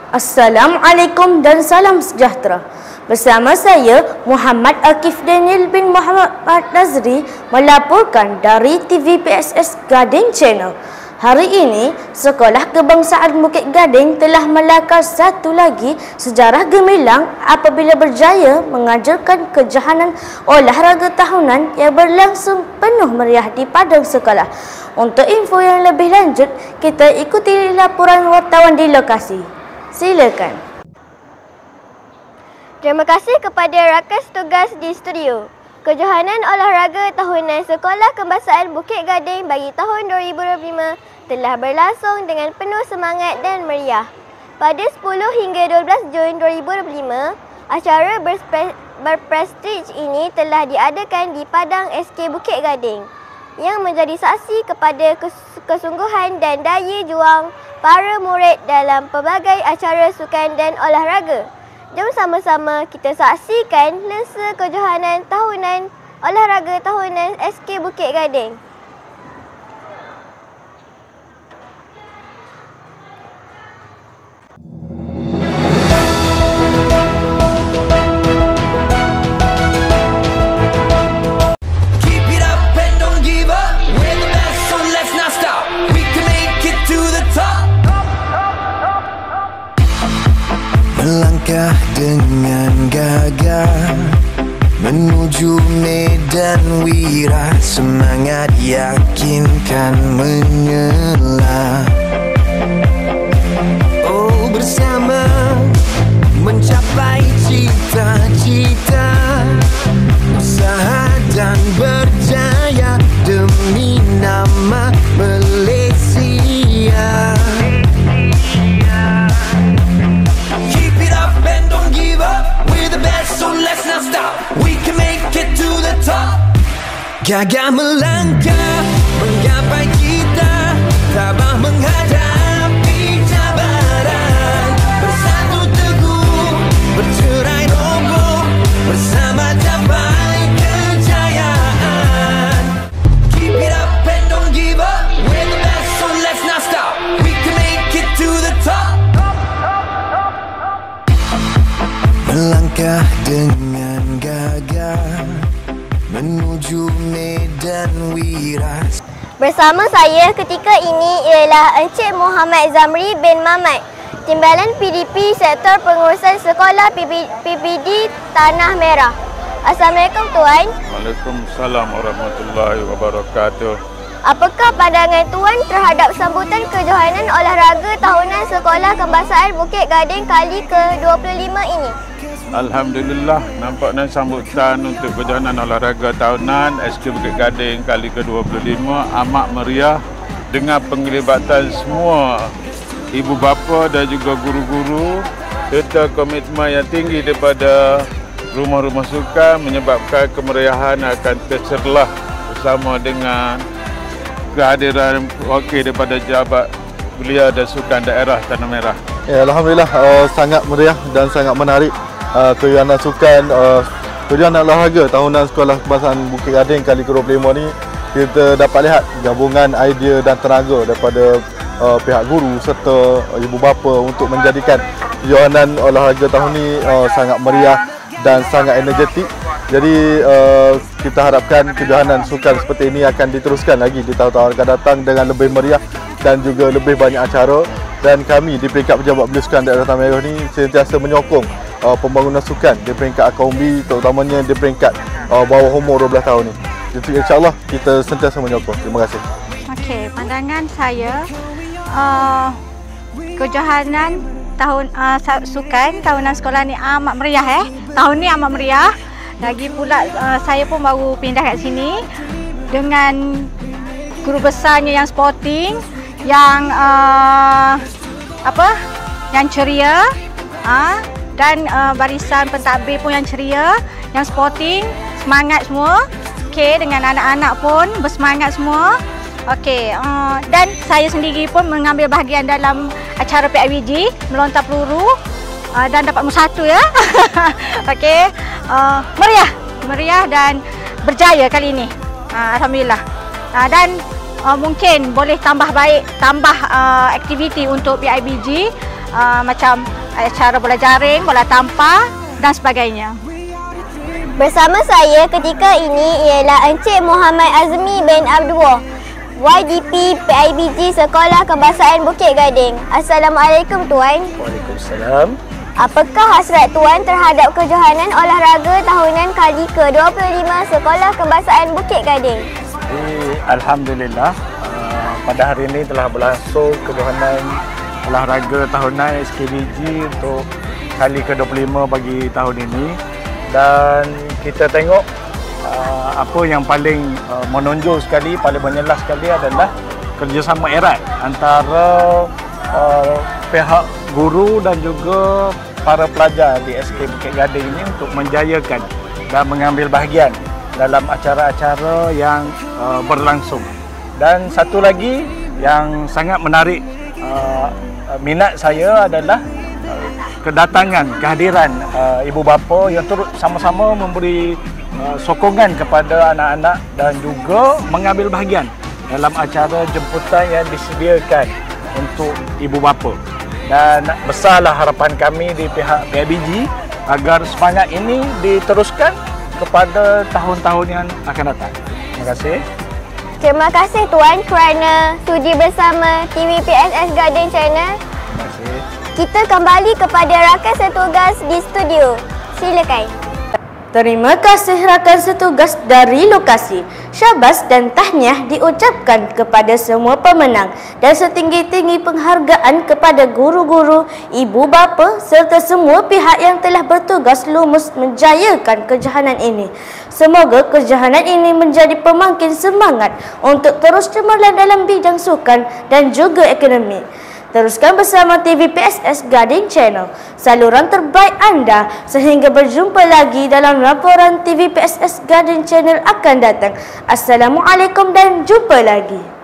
Assalamualaikum dan salam sejahtera. Bersama saya Muhammad Akif Daniel bin Muhammad Nazri melaporkan dari TV PSS Gading Channel. Hari ini, Sekolah Kebangsaan Bukit Gading telah melakar satu lagi sejarah gemilang apabila berjaya mengajarkan kejohanan olahraga tahunan yang berlangsung penuh meriah di padang sekolah. Untuk info yang lebih lanjut, kita ikuti laporan wartawan di lokasi. Silakan. Terima kasih kepada rakan tugas di studio. Kejohanan olahraga tahunan Sekolah Kebangsaan Bukit Gading bagi tahun 2025 telah berlangsung dengan penuh semangat dan meriah. Pada 10 hingga 12 Jun 2025, acara berprestij ini telah diadakan di Padang SK Bukit Gading yang menjadi saksi kepada kesungguhan dan daya juang para murid dalam pelbagai acara sukan dan olahraga. Jom sama-sama kita saksikan lensa kejohanan tahunan olahraga tahunan SK Bukit Gading. Melangkah dengan gagah menuju medan wira, semangat yakinkan menyela. Oh, bersama mencapai cita-cita, usaha dan berjaya demi nama Malaysia. Gagah melangkah, menggapai cita, tabah menghadapi cabaran. Bersatu teguh, bercerai roboh, bersama capai kejayaan. Keep it up and don't give up, we're the best so let's not stop. We can make it to the top. Melangkah dengan gagah menuju medan wira. Bersama saya ketika ini ialah Encik Muhammad Zamri bin Mamat, Timbalan PDP Sektor Pengurusan Sekolah PPD Tanah Merah. Assalamualaikum Tuan. Waalaikumsalam warahmatullahi wabarakatuh. Apakah pandangan Tuan terhadap sambutan kejohanan olahraga tahunan Sekolah Kebangsaan Bukit Gading kali ke-25 ini? Alhamdulillah, nampaknya sambutan untuk kejohanan olahraga tahunan SK Bukit Gading kali ke-25 amat meriah dengan penglibatan semua ibu bapa dan juga guru-guru serta komitmen yang tinggi daripada rumah-rumah sukan menyebabkan kemeriahan akan tercerlah bersama dengan kehadiran wakil daripada Jabat Belia dan Sukan Daerah Tanah Merah. Ya, Alhamdulillah, sangat meriah dan sangat menarik. Kejohanan sukan, kejohanan olahraga tahunan Sekolah Kebangsaan Bukit Gading kali ke-25 ni, kita dapat lihat gabungan idea dan tenaga daripada pihak guru serta ibu bapa untuk menjadikan kejohanan olahraga tahun ni sangat meriah dan sangat energetik. Jadi kita harapkan kejohanan sukan seperti ini akan diteruskan lagi di tahun-tahun akan datang dengan lebih meriah dan juga lebih banyak acara. Dan kami di peringkat Pejabat Belia Sukan Daerah Tanah Merah ini sentiasa menyokong pembangunan sukan di peringkat akaumbi, terutamanya di peringkat bawah umur 12 tahun ini. Jadi insya-Allah kita sentiasa menyokong. Terima kasih. Okey, pandangan saya kejohanan tahun sukan tahunan sekolah ni amat meriah Tahun ni amat meriah. Lagi pula saya pun baru pindah kat sini dengan guru besarnya yang sporting, yang yang ceria, dan barisan pentadbir pun yang ceria, yang sporting, semangat semua. Okey, dengan anak-anak pun bersemangat semua. Okey, dan saya sendiri pun mengambil bahagian dalam acara PIBG melontar peluru dan dapat +1 ya. Okey, meriah dan berjaya kali ini. Alhamdulillah. Dan mungkin boleh tambah baik, tambah aktiviti untuk PIBG macam acara bola jaring, bola tampar dan sebagainya. Bersama saya ketika ini ialah Encik Muhammad Azmi bin Abdullah, YDP PIBG Sekolah Kebangsaan Bukit Gading. Assalamualaikum Tuan. Waalaikumsalam. Apakah hasrat Tuan terhadap kejohanan olahraga tahunan kali ke-25 Sekolah Kebangsaan Bukit Gading? Alhamdulillah, pada hari ini telah berlangsung kejohanan olahraga tahunan SKBG untuk kali ke-25 bagi tahun ini, dan kita tengok apa yang paling menonjol sekali, paling menyelah sekali adalah kerjasama erat antara pihak guru dan juga para pelajar di SK Bukit Gading ini untuk menjayakan dan mengambil bahagian dalam acara-acara yang berlangsung. Dan satu lagi yang sangat menarik minat saya adalah kehadiran ibu bapa yang turut sama-sama memberi sokongan kepada anak-anak dan juga mengambil bahagian dalam acara jemputan yang disediakan untuk ibu bapa. Dan besarlah harapan kami di pihak PIBG agar semangat ini diteruskan kepada tahun-tahun yang akan datang. Terima kasih. Terima kasih Tuan kerana sudi bersama TVPSS Gading Channel. Terima kasih. Kita kembali kepada rakan setugas di studio. Silakan. Terima kasih rakan setugas dari lokasi. Syabas dan tahniah diucapkan kepada semua pemenang dan setinggi-tinggi penghargaan kepada guru-guru, ibu bapa serta semua pihak yang telah bertugas lumus menjayakan kejohanan ini. Semoga kejohanan ini menjadi pemangkin semangat untuk terus cemerlang dalam bidang sukan dan juga ekonomi. Teruskan bersama TVPSS Gading Channel, saluran terbaik anda, sehingga berjumpa lagi dalam laporan TVPSS Gading Channel akan datang. Assalamualaikum dan jumpa lagi.